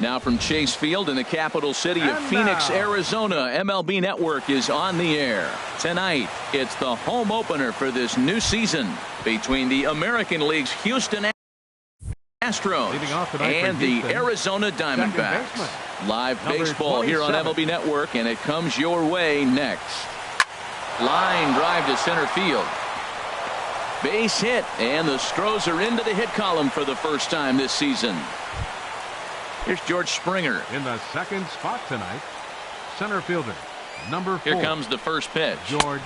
Now from Chase Field in the capital city of Phoenix, Arizona, MLB Network is on the air. Tonight, it's the home opener for this new season between the American League's Houston Astros and the Arizona Diamondbacks. Live baseball here on MLB Network, and it comes your way next. Line drive to center field. Base hit, and the Stros are into the hit column for the first time this season. Here's George Springer. In the second spot tonight, center fielder, number 4. Here comes the first pitch. George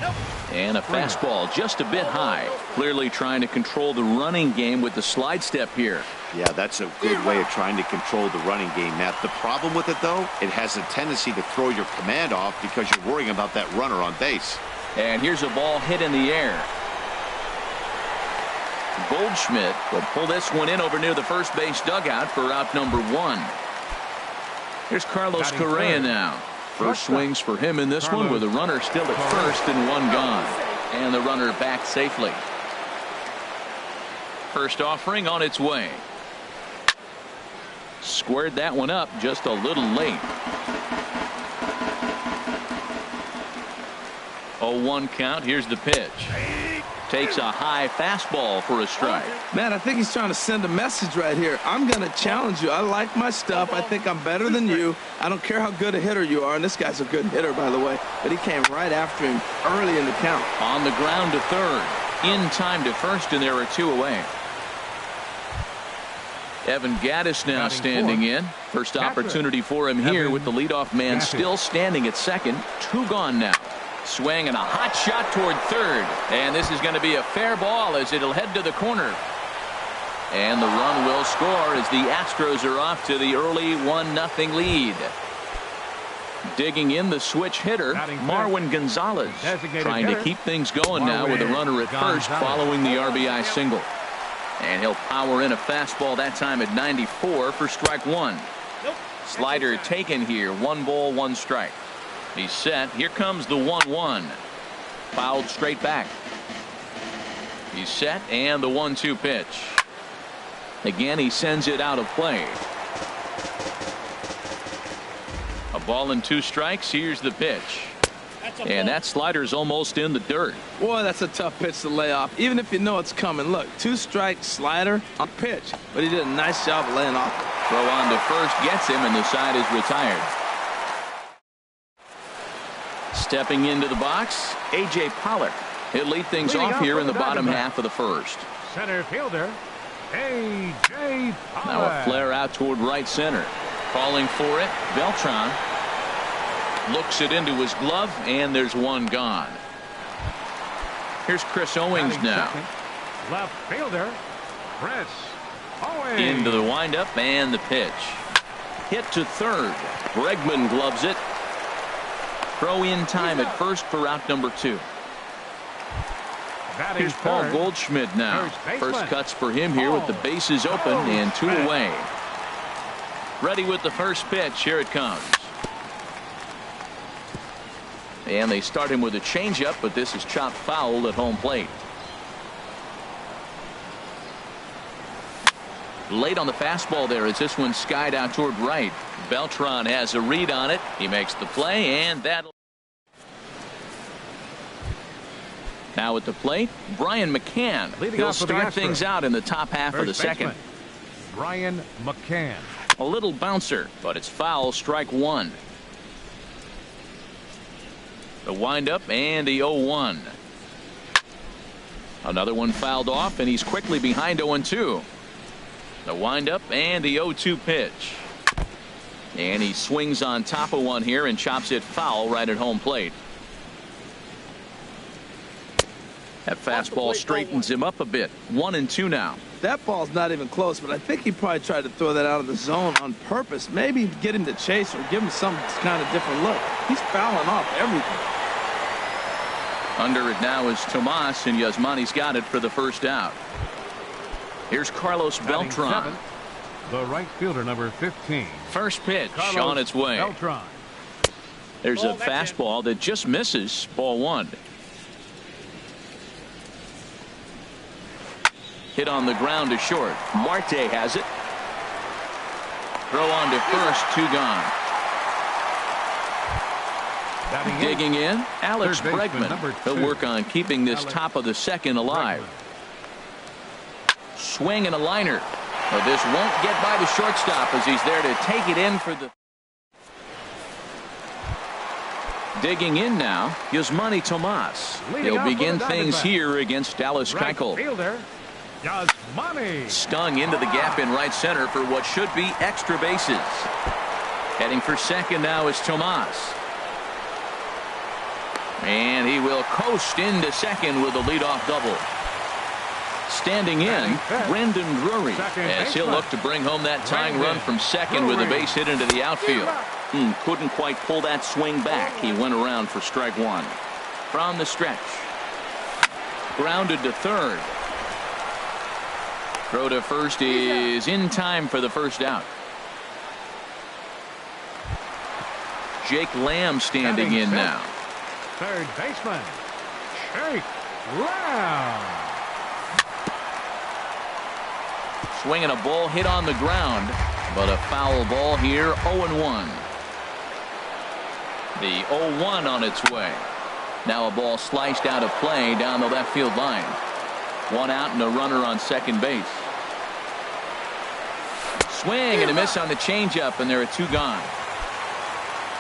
and a fastball just a bit high. Clearly trying to control the running game with the slide step here. Yeah, that's a good way of trying to control the running game, Matt. The problem with it, though, it has a tendency to throw your command off because you're worrying about that runner on base. And here's a ball hit in the air. Goldschmidt will pull this one in over near the first base dugout for out number 1. Here's Carlos Correa now. First swings for him in this one with a runner still at first and 1 gone. And the runner back safely. First offering on its way. Squared that one up just a little late. 0-1 count. Here's the pitch. Takes a high fastball for a strike. Man, I think he's trying to send a message right here. I'm going to challenge you. I like my stuff. I think I'm better than you. I don't care how good a hitter you are. And this guy's a good hitter, by the way. But he came right after him early in the count. On the ground to third. In time to first, and there are 2 away. Evan Gattis now standing in. First opportunity for him here with the leadoff man still standing at second. 2 gone now. Swing and a hot shot toward third. And this is going to be a fair ball as it'll head to the corner. And the run will score as the Astros are off to the early 1-0 lead. Digging in the switch hitter, Marwin Gonzalez. Trying to keep things going now with a runner at first following the RBI single. And he'll power in a fastball that time at 94 for strike 1. Slider taken here. 1 ball, 1 strike. He's set. Here comes the 1-1. Fouled straight back. He's set, and the 1-2 pitch. Again, he sends it out of play. A ball and 2 strikes. Here's the pitch. And that slider's almost in the dirt. Boy, that's a tough pitch to lay off, even if you know it's coming. Look, 2-strike slider on pitch, but he did a nice job of laying off. Throw on to first gets him, and the side is retired. Stepping into the box, A.J. Pollock. He'll lead things off here in the bottom half of the first. Center fielder, A.J. Pollock. Now a flare out toward right center. Calling for it, Beltran. Looks it into his glove, and there's 1 gone. Here's Chris Owings now. Left fielder, Chris Owings. Into the windup and the pitch. Hit to third. Bregman gloves it. Throw in time at first for out number 2. Here's Paul Goldschmidt now. First cuts for him here with the bases open and 2 away. Ready with the first pitch. Here it comes. And they start him with a changeup, but this is chopped foul at home plate. Late on the fastball there as this one skied out toward right. Beltran has a read on it. He makes the play, and that'll. Now at the plate, Brian McCann. He'll start things out in the top half of the second. Brian McCann. A little bouncer, but it's foul, strike 1. The windup and the 0-1. Another one fouled off, and he's quickly behind 0-2. The windup and the 0-2 pitch. And he swings on top of one here and chops it foul right at home plate. That fastball straightens him up a bit. 1-2 now. That ball's not even close, but I think he probably tried to throw that out of the zone on purpose. Maybe get him to chase or give him some kind of different look. He's fouling off everything. Under it now is Tomas, and Yasmani's got it for the first out. Here's Carlos Beltran. The right fielder, number 15. First pitch on its way. Beltran. There's a fastball that just misses. Ball 1. Hit on the ground to short. Marte has it. Throw on to first, 2 gone. Digging in, Alex Bregman. He'll work on keeping this top of the second alive. Swing and a liner. But this won't get by the shortstop as he's there to take it in for the... Digging in now, Yasmani Tomas. He'll begin things here against Dallas Keuchel. Stung into the gap in right center for what should be extra bases. Heading for second now is Tomas. And he will coast into second with a leadoff double. Standing in, Brendan Drury, as he'll look to bring home that tying run from second with a base hit into the outfield. Couldn't quite pull that swing back. He went around for strike 1. From the stretch. Grounded to third. Throw to first is in time for the first out. Jake Lamb standing in now. Third baseman, Jake Lamb. Swinging a ball hit on the ground, but a foul ball here, 0-1. The 0-1 on its way. Now a ball sliced out of play down the left field line. 1 out and a runner on second base. Swing and a miss on the changeup, and there are 2 gone.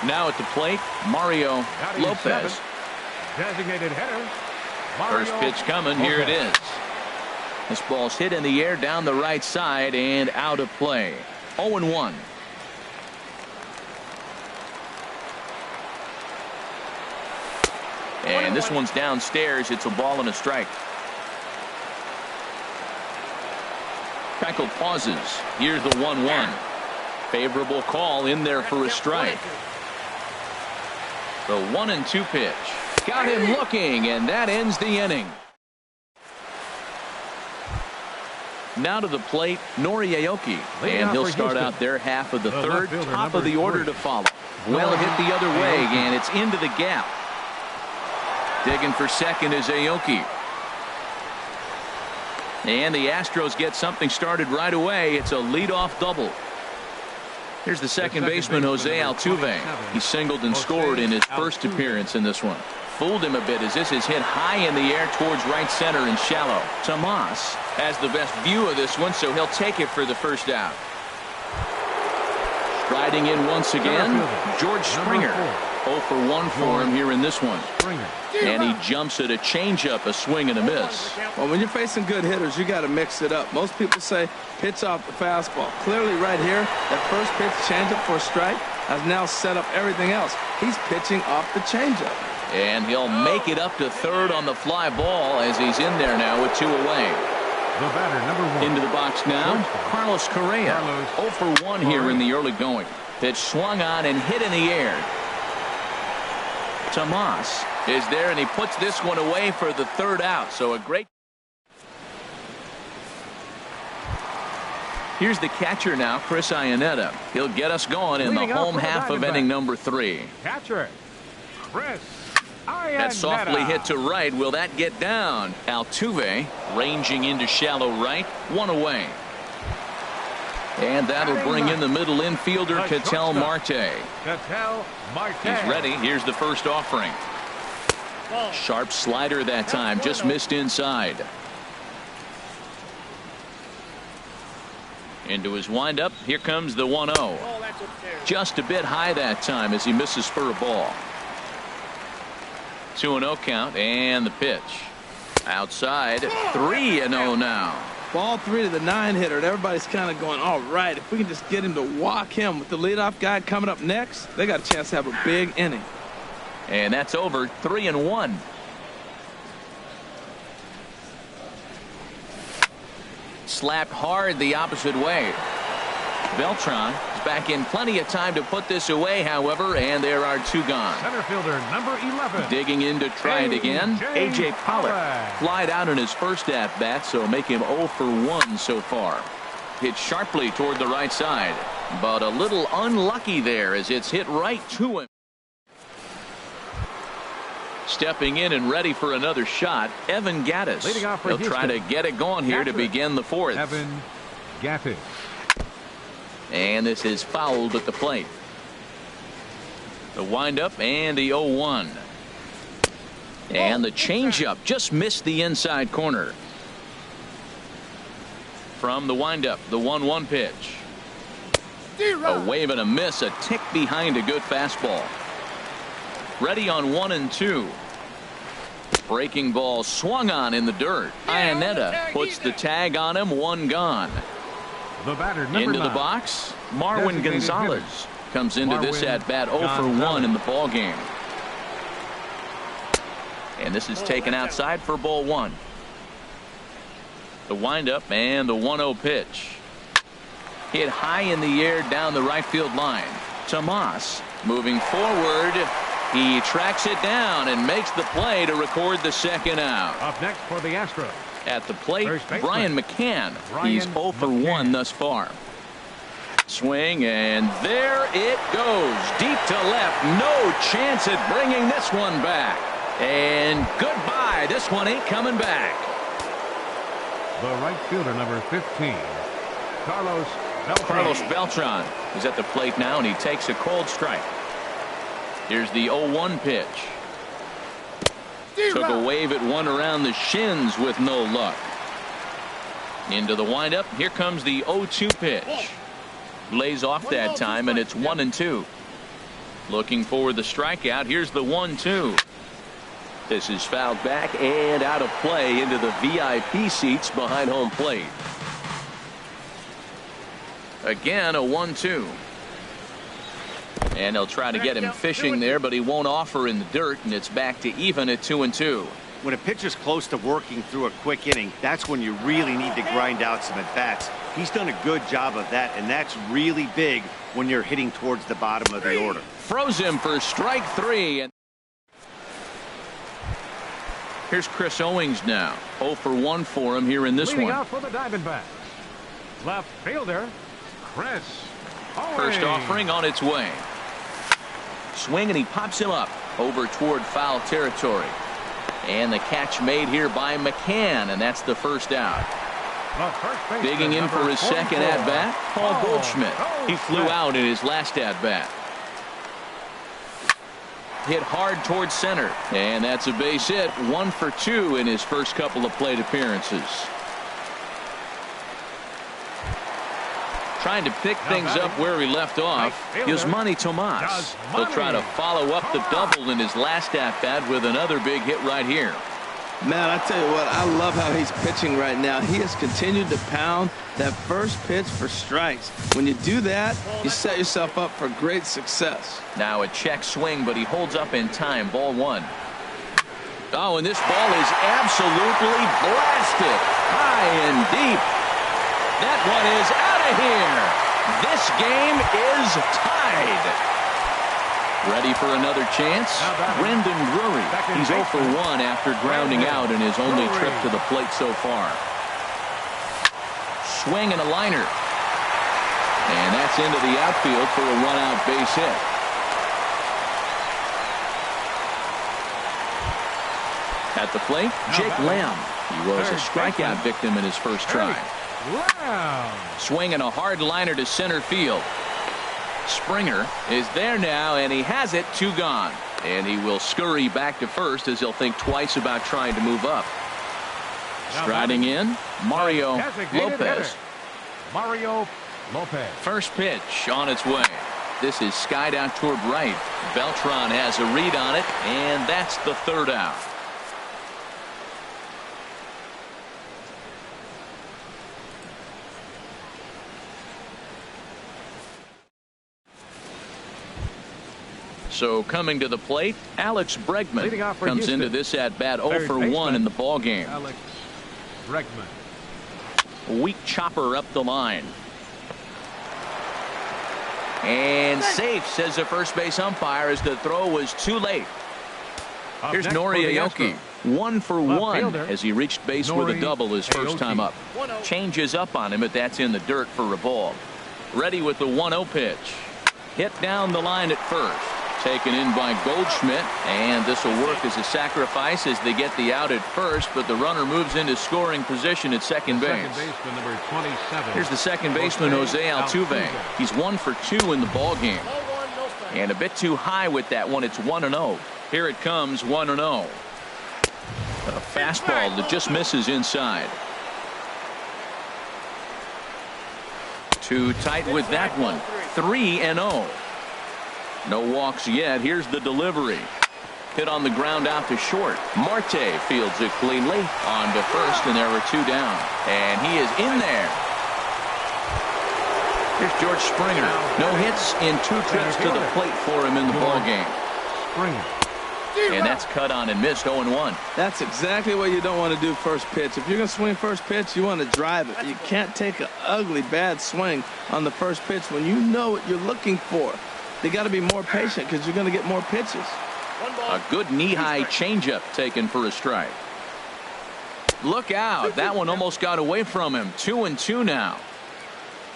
Now at the plate, Mario Lopez. Designated hitter. First pitch coming. Here it is. This ball's hit in the air down the right side and out of play. 0-1. And this one's downstairs. It's a ball and a strike. Keuchel pauses. Here's the 1-1. Favorable call in there for a strike. The 1-2 pitch. Got him looking, and that ends the inning. Now to the plate, Nori Aoki, and he'll start out their half of the third. Top of the order to follow. Well hit the other way, and it's into the gap. Digging for second is Aoki. And the Astros get something started right away. It's a leadoff double. Here's the second baseman, Jose Altuve. He singled and scored in his first appearance in this one. Fooled him a bit as this is hit high in the air towards right center and shallow. Tomas has the best view of this one, so he'll take it for the first out. Striding in once again, George Springer. 0 for 1 for him here in this one. And he jumps at a changeup, a swing and a miss. Well, when you're facing good hitters, you got to mix it up. Most people say pitch off the fastball. Clearly right here, that first pitch changeup for a strike has now set up everything else. He's pitching off the changeup. And he'll make it up to third on the fly ball as he's in there now with 2 away. The batter, number 1. Into the box now, Carlos Correa. 0 for 1 here in the early going. Pitch swung on and hit in the air. Tomas is there, and he puts this one away for the third out. So a great. Here's the catcher now, Chris Iannetta. He'll get us going in the home half of inning number 3. Catcher, Chris Iannetta. That softly hit to right. Will that get down? Altuve ranging into shallow right. 1 away. And that'll bring in the middle infielder, Ketel Marte. Ketel Marte. He's ready. Here's the first offering. Sharp slider that time. Just missed inside. Into his windup. Here comes the 1-0. Just a bit high that time as he misses for a ball. 2-0 count, and the pitch. Outside. 3-0 now. Ball 3 to the 9-hitter, and everybody's kind of going, all right, if we can just get him to walk him with the leadoff guy coming up next, they got a chance to have a big inning. And that's over. 3-1. Slapped hard the opposite way. Beltran is back in plenty of time to put this away, however, and there are 2 gone. Center fielder number 11. Digging in to try it again. A.J. Pollock flied out in his first at-bat, so make him 0 for 1 so far. Hit sharply toward the right side, but a little unlucky there as it's hit right to him. Stepping in and ready for another shot, Evan Gattis. He'll try to get it going here to begin the 4th. Evan Gattis. And this is fouled at the plate. The windup and the 0-1. And the changeup just missed the inside corner. From the windup, the 1-1 pitch. A wave and a miss, a tick behind a good fastball. Ready on 1-2. Breaking ball swung on in the dirt. Iannetta puts the tag on him. 1 gone. The batter, into the 9. box, Marwin Gonzalez comes into this at bat 0 for 1 in the ball game. And this is taken outside for ball 1. The windup and the 1-0 pitch. Hit high in the air down the right field line. Tomas moving forward. He tracks it down and makes the play to record the second out. Up next for the Astros. At the plate, Brian McCann. He's 0 for 1 thus far. Swing, and there it goes. Deep to left. No chance at bringing this one back. And goodbye. This one ain't coming back. The right fielder, number 15, Carlos Beltran. Carlos Beltran is at the plate now, and he takes a cold strike. Here's the 0-1 pitch. Took a wave at one around the shins with no luck. Into the windup. Here comes the 0-2 pitch. Lays off that time, and it's 1-2. Looking for the strikeout. Here's the 1-2. This is fouled back and out of play into the VIP seats behind home plate. Again, a 1-2. And they'll try to get him fishing there, but he won't offer in the dirt, and it's back to even at 2-2. When a pitcher's close to working through a quick inning, that's when you really need to grind out some at-bats. He's done a good job of that, and that's really big when you're hitting towards the bottom of the order. Froze him for strike 3. And here's Chris Owings now. 0 for 1 for him here in this Leading one. out for the Diamondbacks, left fielder Chris Owings. First offering on its way. Swing, and he pops him up over toward foul territory. And the catch made here by McCann, and that's the first out. Digging in for his second at-bat, Paul Goldschmidt. He flew out in his last at-bat. Hit hard towards center, and that's a base hit. 1 for 2 in his first couple of plate appearances. Trying to pick things up where he left off. Yasmani Tomas. He'll try to follow up the double in his last at-bat with another big hit right here. Man, I tell you what, I love how he's pitching right now. He has continued to pound that first pitch for strikes. When you do that, you set yourself up for great success. Now a check swing, but he holds up in time. Ball 1. Oh, and this ball is absolutely blasted. High and deep. That one is out of here. This game is tied. Ready for another chance? Brendan Drury. He's 0 for 1 after grounding out in his only trip to the plate so far. Swing and a liner. And that's into the outfield for a run-out base hit. At the plate, Jake Lamb. He was a strikeout victim in his first try. Swing and a hard liner to center field. Springer is there now, and he has it. 2 gone. And he will scurry back to first as he'll think twice about trying to move up. Striding in, Mario Lopez. Mario Lopez. First pitch on its way. This is skied out toward right. Beltran has a read on it, and that's the third out. So coming to the plate, Alex Bregman comes into this at bat 0 for 1 in the ball game. Alex Bregman. Weak chopper up the line. And safe, says the first base umpire, as the throw was too late. Here's Nori Aoki. 1 for 1 as he reached base with a double his first time up. Changes up on him, but that's in the dirt for a ball. Ready with the 1-0 pitch. Hit down the line at first. Taken in by Goldschmidt, and this will work as a sacrifice as they get the out at first, but the runner moves into scoring position at second base. Second baseman, number 27. Here's the second baseman, Jose Altuve. He's 1 for 2 in the ball game. And a bit too high with that one. It's 1-0. Here it comes, 1-0. A fastball that just misses inside. Too tight with that one. 3-0. No walks yet. Here's the delivery. Hit on the ground out to short. Marte fields it cleanly on to first, and there are 2 down. And he is in there. Here's George Springer. No hits in 2 trips to the plate for him in the ball game. Springer. And that's cut on and missed. 0-1. That's exactly what you don't want to do first pitch. If you're going to swing first pitch, you want to drive it. You can't take an ugly, bad swing on the first pitch when you know what you're looking for. They got to be more patient because you're going to get more pitches. A good knee-high changeup taken for a strike. Look out. That one almost got away from him. 2-2 now.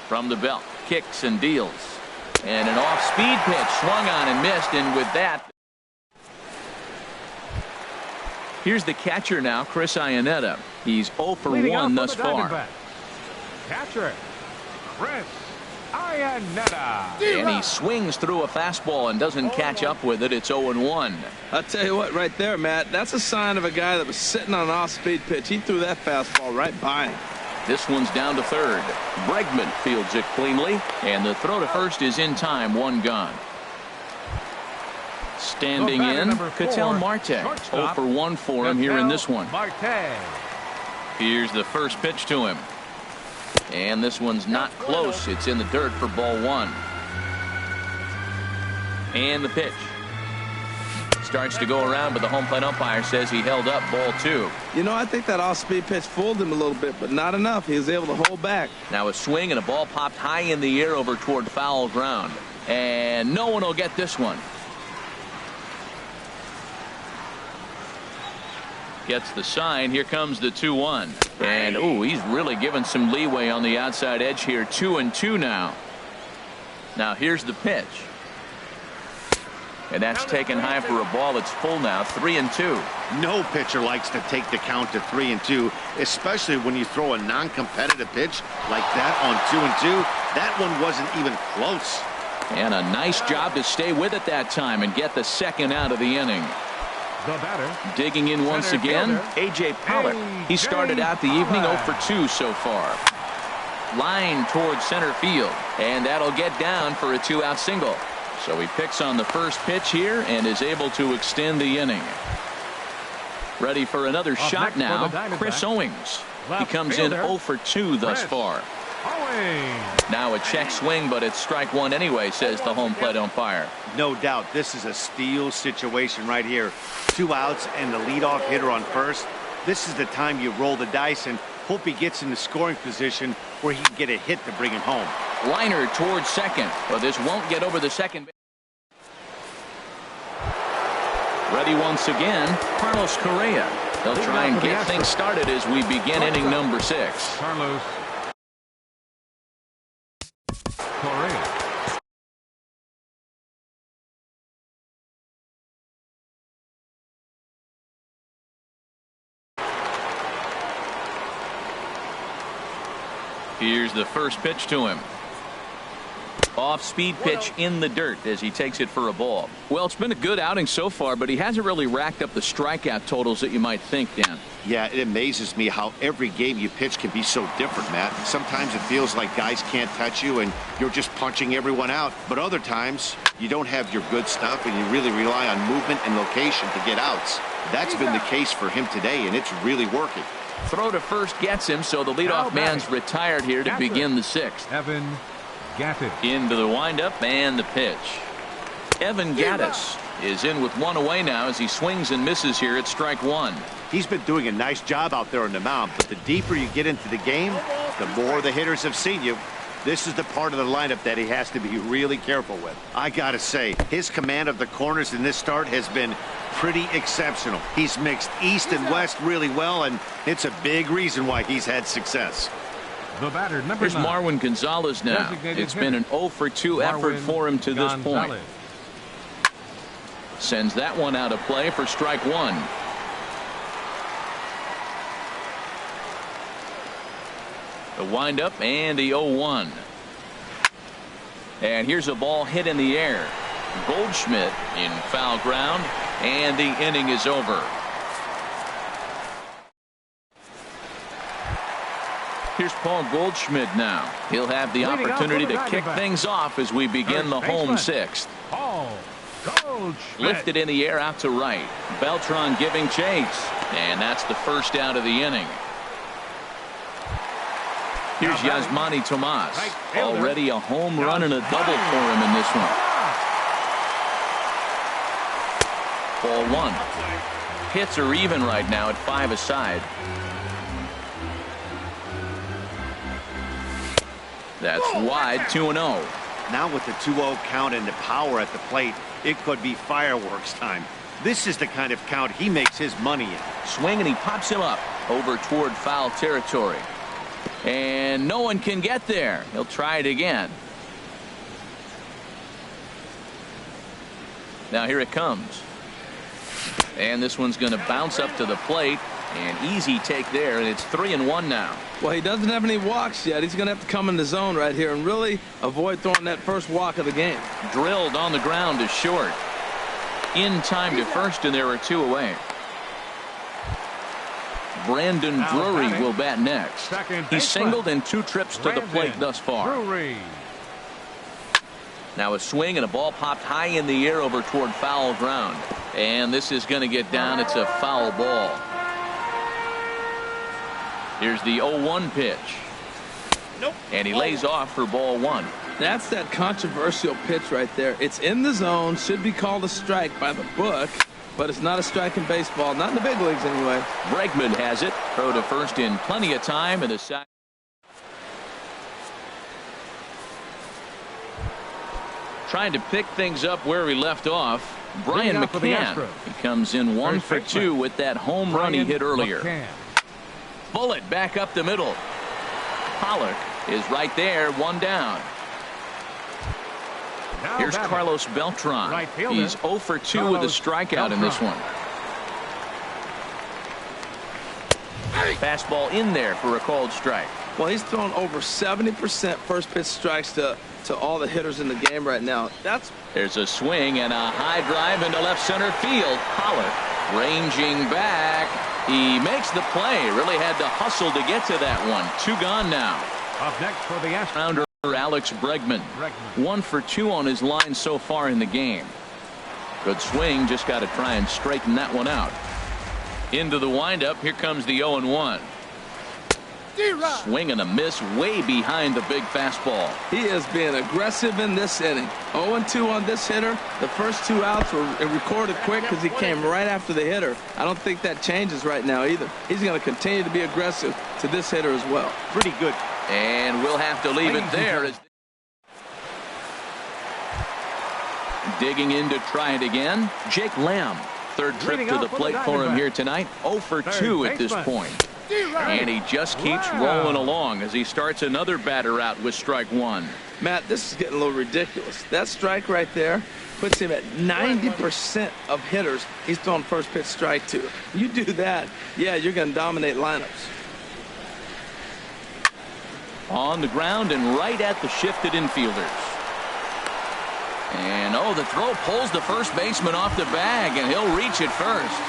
From the belt. Kicks and deals. And an off-speed pitch swung on and missed. And with that, here's the catcher now, Chris Iannetta. He's 0 for 1 thus far. Catcher, Chris Iannetta. And he swings through a fastball and doesn't catch up with it. It's 0-1. I'll tell you what, right there, Matt, that's a sign of a guy that was sitting on an off-speed pitch. He threw that fastball right by him. This one's down to third. Bregman fields it cleanly, and the throw to first is in time. 1 gone. Standing in, Ketel Marte. 0 for 1 for him here in this one. Here's the first pitch to him. And this one's not close. It's in the dirt for ball 1. And the pitch. Starts to go around, but the home plate umpire says he held up ball 2. You know, I think that off-speed pitch fooled him a little bit, but not enough. He was able to hold back. Now a swing and a ball popped high in the air over toward foul ground. And no one will get this one. Gets the sign. Here comes the 2-1. And, ooh, he's really given some leeway on the outside edge here. 2-2 now. Now here's the pitch. And that's taken high for a ball. It's full now. 3-2. No pitcher likes to take the count to 3-2, especially when you throw a non-competitive pitch like that on 2-2. That one wasn't even close. And a nice job to stay with it that time and get the second out of the inning. The batter. Digging in once again, A.J. Pollock. He started out the evening 0 for 2 so far. Line towards center field. And that'll get down for a 2-out single. So he picks on the first pitch here and is able to extend the inning. Ready for another shot now, Chris Owings. He comes in 0 for 2 thus far. Now a check swing, but it's strike 1 anyway, says the home plate umpire. No doubt, this is a steal situation right here. 2 outs and the leadoff hitter on first. This is the time you roll the dice and hope he gets in the scoring position where he can get a hit to bring him home. Liner towards second, but this won't get over the second. Ready once again, Carlos Correa. They'll try and get things started as we begin inning number 6. Carlos Correa. Here's the first pitch to him. Off-speed pitch in the dirt as he takes it for a ball. Well, it's been a good outing so far, but he hasn't really racked up the strikeout totals that you might think, Dan. Yeah, it amazes me how every game you pitch can be so different, Matt. Sometimes it feels like guys can't touch you and you're just punching everyone out. But other times, you don't have your good stuff and you really rely on movement and location to get outs. That's been the case for him today, and it's really working. Throw to first gets him, so the leadoff man's retired here to begin the 6th. Evan Gattis. Into the windup and the pitch. Evan Gattis is in with 1 away now as he swings and misses here at strike 1. He's been doing a nice job out there on the mound, but the deeper you get into the game, the more the hitters have seen you. This is the part of the lineup that he has to be really careful with. I gotta say, his command of the corners in this start has been pretty exceptional. He's mixed east and west really well, and it's a big reason why he's had success. The batter, number Here's 9. Marwin Gonzalez now. Designated It's been an 0 for 2 effort for him to this point. Sends that one out of play for strike one. The windup and the 0-1. And here's a ball hit in the air. Goldschmidt in foul ground, and the inning is over. Here's Paul Goldschmidt now. He'll have the opportunity to kick things off as we begin the home sixth. Paul Goldschmidt. Lifted in the air out to right. Beltran giving chase. And that's the first out of the inning. Here's Yasmani Tomas. Already a home run and a double for him in this one. Ball one. Hits are even right now at 5 aside. That's wide, 2-0. Now with the 2-0 count and the power at the plate, it could be fireworks time. This is the kind of count he makes his money in. Swing and he pops him up over toward foul territory. And no one can get there. He'll try it again. Now here it comes. And this one's going to bounce up to the plate. An easy take there, and it's 3-1 now. Well, he doesn't have any walks yet. He's going to have to come in the zone right here and really avoid throwing that first walk of the game. Drilled on the ground is short. In time to first, and there are 2 away. Brandon Drury will bat next. He's singled in 2 trips to the plate thus far. Now a swing and a ball popped high in the air over toward foul ground. And this is going to get down. It's a foul ball. Here's the 0-1 pitch. And he lays off for ball 1. That's that controversial pitch right there. It's in the zone, should be called a strike by the book, but it's not a strike in baseball, not in the big leagues anyway. Bregman has it. Throw to first in plenty of time, and the sack. Trying to pick things up where he left off. Brian McCann. He comes in 1 for 2 with that home run he hit earlier. Bullet back up the middle. Pollock is right there, 1 down. Here's Carlos Beltran. He's 0 for 2 with a strikeout in this one. Fastball in there for a called strike. Well, he's thrown over 70% first pitch strikes to all the hitters in the game right now. There's a swing and a high drive into left center field. Pollock ranging back. He makes the play. Really had to hustle to get to that one. 2 gone now. Up next for the Astros, Alex Bregman. 1 for 2 on his line so far in the game. Good swing. Just got to try and straighten that one out. Into the windup. Here comes the 0-1. Swing and a miss way behind the big fastball. He is being aggressive in this inning. 0-2 on this hitter. The first 2 outs were recorded quick because he came right after the hitter. I don't think that changes right now either. He's going to continue to be aggressive to this hitter as well. Pretty good. And we'll have to leave it there. As digging in to try it again. Jake Lamb. 3rd trip to the plate for him here tonight. 0 for 2 at this point. And he just keeps rolling along as he starts another batter out with strike 1. Matt, this is getting a little ridiculous. That strike right there puts him at 90% of hitters he's thrown first pitch strike to. You do that, yeah, you're going to dominate lineups. On the ground and right at the shifted infielders. And the throw pulls the first baseman off the bag, and he'll reach it first.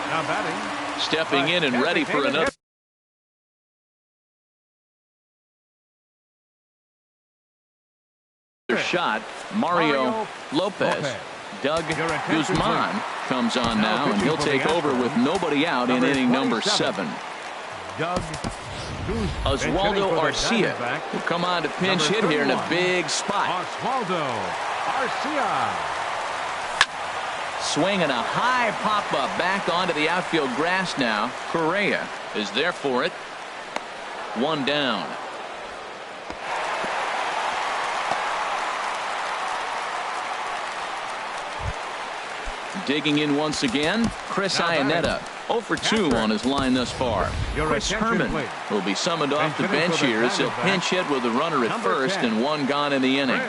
Now batting. Stepping in and ready for another shot. Mario Lopez. Doug Guzman comes on now, and he'll take over with nobody out in inning number 7. Doug Oswaldo Arcia will come on to pinch hit here in a big spot. Oswaldo Arcia. Swing and a high pop-up back onto the outfield grass now. Correa is there for it. 1 down. Digging in once again, Chris Iannetta. 0 for 2 on his line thus far. Chris Herman will be summoned off the bench here as he'll pinch hit with a runner at first and 1 gone in the inning.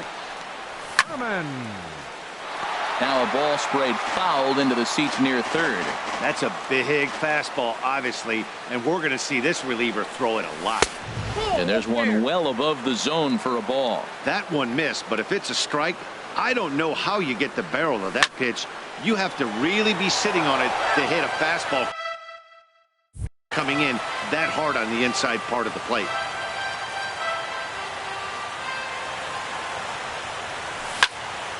Now a ball sprayed fouled into the seats near third. That's a big fastball, obviously, and we're going to see this reliever throw it a lot. And there's one well above the zone for a ball. That one missed, but if it's a strike, I don't know how you get the barrel of that pitch. You have to really be sitting on it to hit a fastball coming in that hard on the inside part of the plate.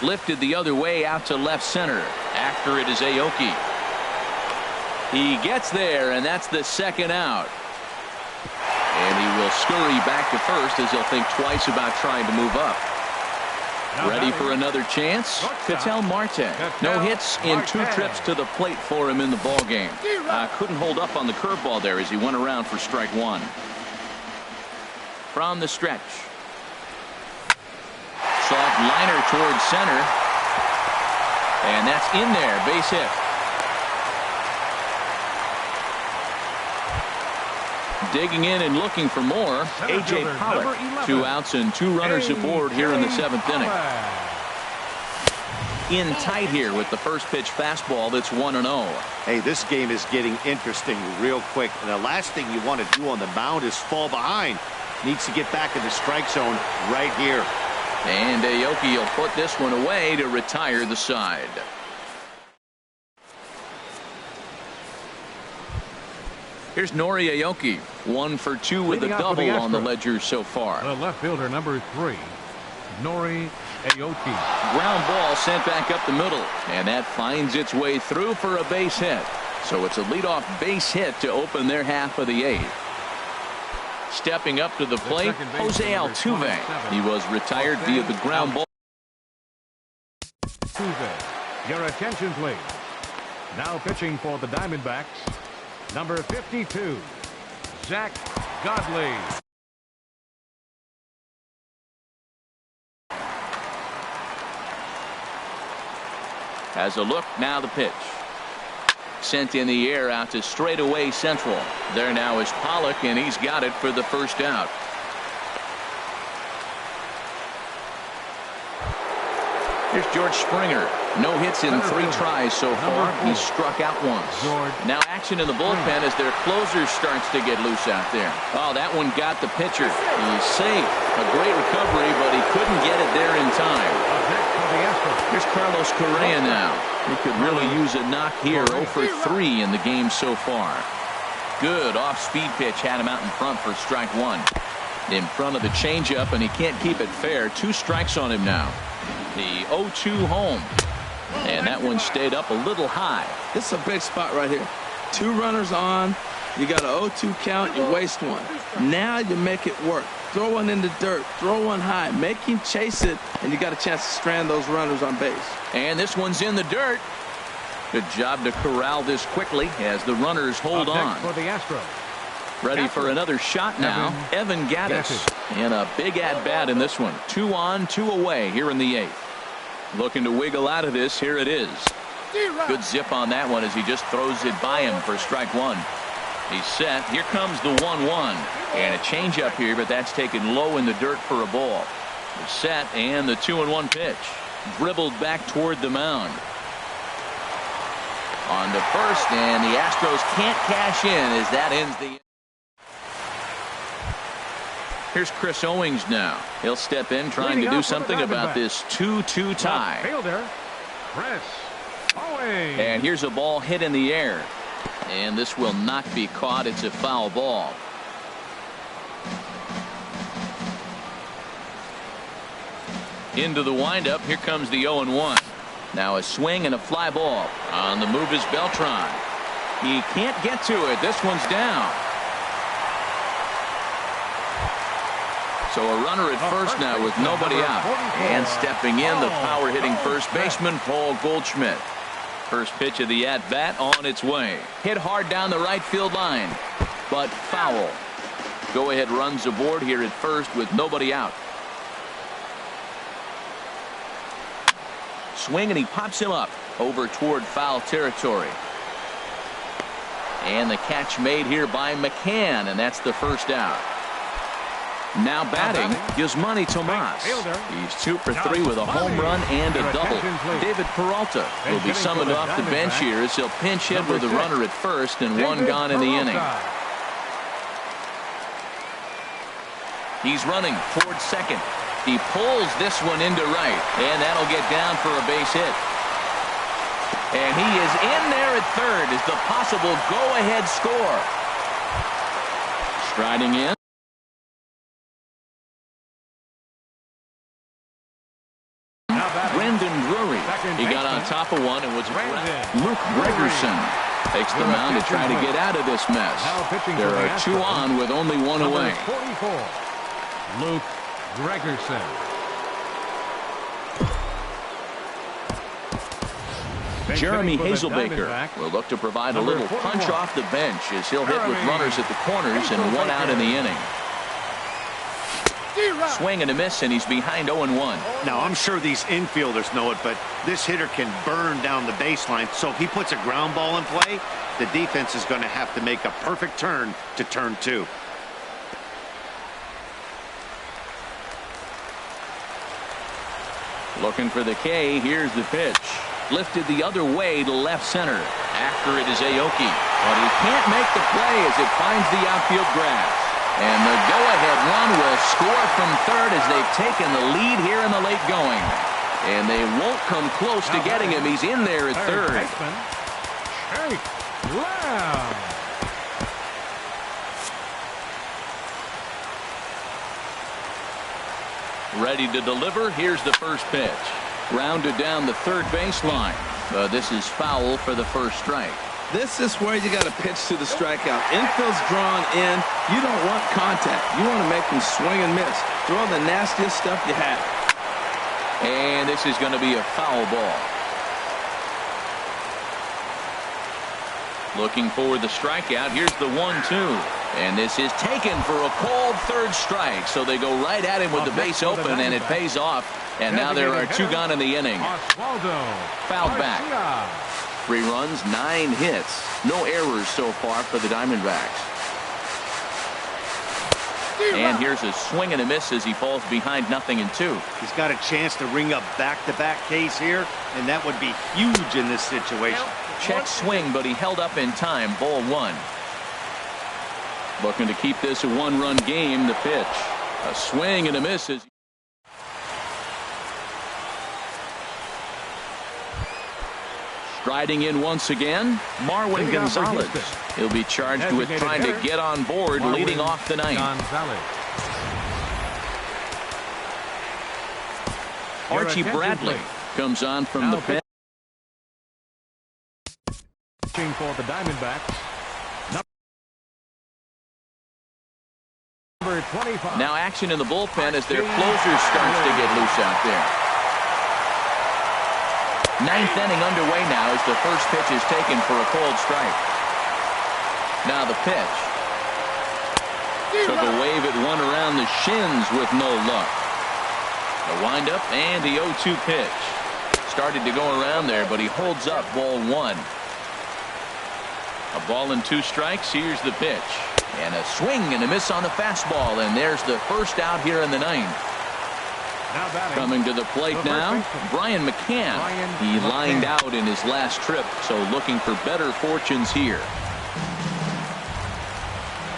Lifted the other way out to left center. After it is Aoki. He gets there, and that's the second out. And he will scurry back to first as he'll think twice about trying to move up. Ready for another chance? Ketel Marte. No hits in 2 trips to the plate for him in the ballgame. Couldn't hold up on the curveball there as he went around for strike 1. From the stretch. Soft liner towards center. And that's in there. Base hit. Digging in and looking for more, A.J. Pollock. 2 outs and 2 runners aboard here in the 7th inning. In tight here with the first pitch fastball that's 1-0. Hey, this game is getting interesting real quick. And the last thing you want to do on the mound is fall behind. Needs to get back in the strike zone right here. And Aoki will put this one away to retire the side. Here's Nori Aoki, 1 for 2 with a double on the ledger so far. The left fielder, number 3, Nori Aoki. Ground ball sent back up the middle, and that finds its way through for a base hit. So it's a leadoff base hit to open their half of the 8th. Stepping up to the plate, Jose Altuve. He was retired via the ground ball. Altuve, your attention please. Now pitching for the Diamondbacks, number 52, Zack Godley. Has a look, now the pitch. Sent in the air out to straightaway central. There now is Pollock, and he's got it for the first out. Here's George Springer. No hits in 3 tries so far. He's struck out once. Now action in the bullpen as their closer starts to get loose out there. Oh, that one got the pitcher. He's safe. A great recovery, but he couldn't get it there in time. Here's Carlos Correa now. He could really use a knock here. 0 for 3 in the game so far. Good off-speed pitch had him out in front for strike 1. In front of the changeup, and he can't keep it fair. 2 strikes on him now. The 0-2 home. And that one stayed up a little high. This is a big spot right here. 2 runners on. You got an 0-2 count. You waste one. Now you make it work. Throw one in the dirt. Throw one high. Make him chase it, and you got a chance to strand those runners on base. And this one's in the dirt. Good job to corral this quickly as the runners hold on. For the Astros. Ready for another shot now. Evan Gattis. And a big at-bat in this one. 2 on, 2 away here in the 8th. Looking to wiggle out of this. Here it is. Good zip on that one as he just throws it by him for strike 1. He's set. Here comes the 1-1. And a changeup here, but that's taken low in the dirt for a ball. He's set, and the 2-1 pitch. Dribbled back toward the mound. On to first, and the Astros can't cash in as that ends the. Here's Chris Owings now. He'll step in trying to do something about this 2-2 tie. Fielder, Chris Owings. And here's a ball hit in the air. And this will not be caught. It's a foul ball. Into the windup. Here comes the 0-1. Now a swing and a fly ball. On the move is Beltran. He can't get to it. This one's down. So a runner at first now with nobody out. And stepping in, the power hitting first baseman Paul Goldschmidt. First pitch of the at-bat on its way. Hit hard down the right field line, but foul. Go-ahead runs aboard here at first with nobody out. Swing, and he pops him up over toward foul territory. And the catch made here by McCann, and that's the first out. Now batting, Yasmani Tomas. He's 2 for 3 with a home run and a double. David Peralta will be summoned off the bench here as he'll pinch hit with a runner at first and 1 gone in the inning. He's running towards second. He pulls this one into right, and that'll get down for a base hit. And he is in there at third as the possible go-ahead score. Striding in. Brendan Drury. He got on top of one and was Luke Gregerson takes the mound to try to get out of this mess. There are 2 on with only 1 away. 44, Luke Gregerson. Jeremy Hazelbaker will look to provide a little punch off the bench as he'll hit with runners at the corners and 1 out in the inning. Swing and a miss, and he's behind 0-1. Now, I'm sure these infielders know it, but this hitter can burn down the baseline. So if he puts a ground ball in play, the defense is going to have to make a perfect turn to turn 2. Looking for the K. Here's the pitch. Lifted the other way to left center. After it is Aoki. But he can't make the play as it finds the outfield grass. And the go-ahead run will score from third as they've taken the lead here in the late going. And they won't come close to getting him. He's in there at third. Ready to deliver. Here's the first pitch. Rounded down the third baseline. This is foul for the first strike. This is where you got to pitch to the strikeout. Infield's drawn in. You don't want contact. You want to make them swing and miss. Throw the nastiest stuff you have. And this is going to be a foul ball. Looking for the strikeout. Here's the 1-2. And this is taken for a cold third strike. So they go right at him with the base open, and it pays off. And now there are 2 gone in the inning. Fouled back. 3 runs, 9 hits. No errors so far for the Diamondbacks. And here's a swing and a miss as he falls behind 0-2. He's got a chance to ring up back-to-back Ks here, and that would be huge in this situation. Check swing, but he held up in time. Ball 1. Looking to keep this a 1-run game. The pitch. A swing and a miss. Striding in once again, Marwin Gonzalez. He'll be charged with trying to get on board, leading off the ninth. Archie Bradley comes on from the pen. For the Diamondbacks. Number 25. Now action in the bullpen as their closer starts to get loose out there. 9th inning underway now as the first pitch is taken for a cold strike. Now the pitch. Took a wave at one around the shins with no luck. The windup and the 0-2 pitch. Started to go around there, but he holds up. Ball 1. A ball and 2 strikes. Here's the pitch. And a swing and a miss on the fastball. And there's the first out here in the 9th. Coming to the plate now, Brian McCann. He lined out in his last trip, so looking for better fortunes here.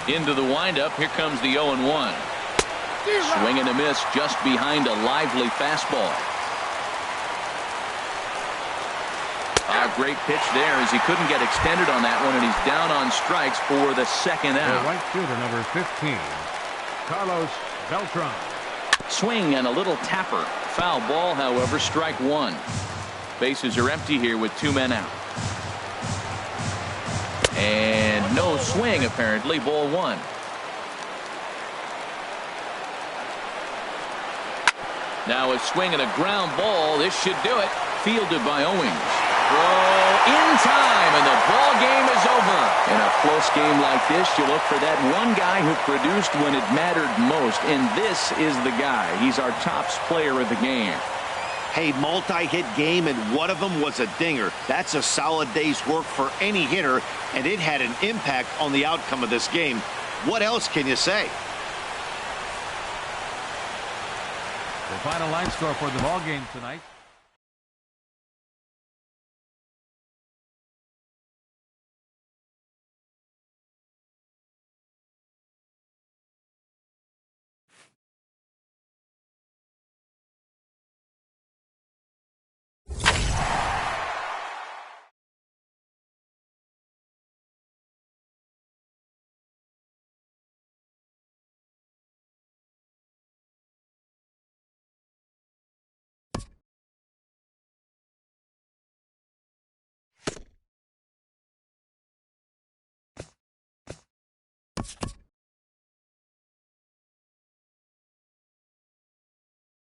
Into the windup, here comes the 0-1. Swing and a miss just behind a lively fastball. A great pitch there as he couldn't get extended on that one, and he's down on strikes for the second out. The right fielder, number 15, Carlos Beltran. Swing and a little tapper. Foul ball, however, strike 1. Bases are empty here with 2 men out. And no swing, apparently. Ball 1. Now a swing and a ground ball. This should do it. Fielded by Owings. Throw in time, and the ball game is over. In a close game like this, you look for that one guy who produced when it mattered most, and this is the guy. He's our tops player of the game. Hey, multi-hit game, and one of them was a dinger. That's a solid day's work for any hitter, and it had an impact on the outcome of this game. What else can you say? The final line score for the ball game tonight.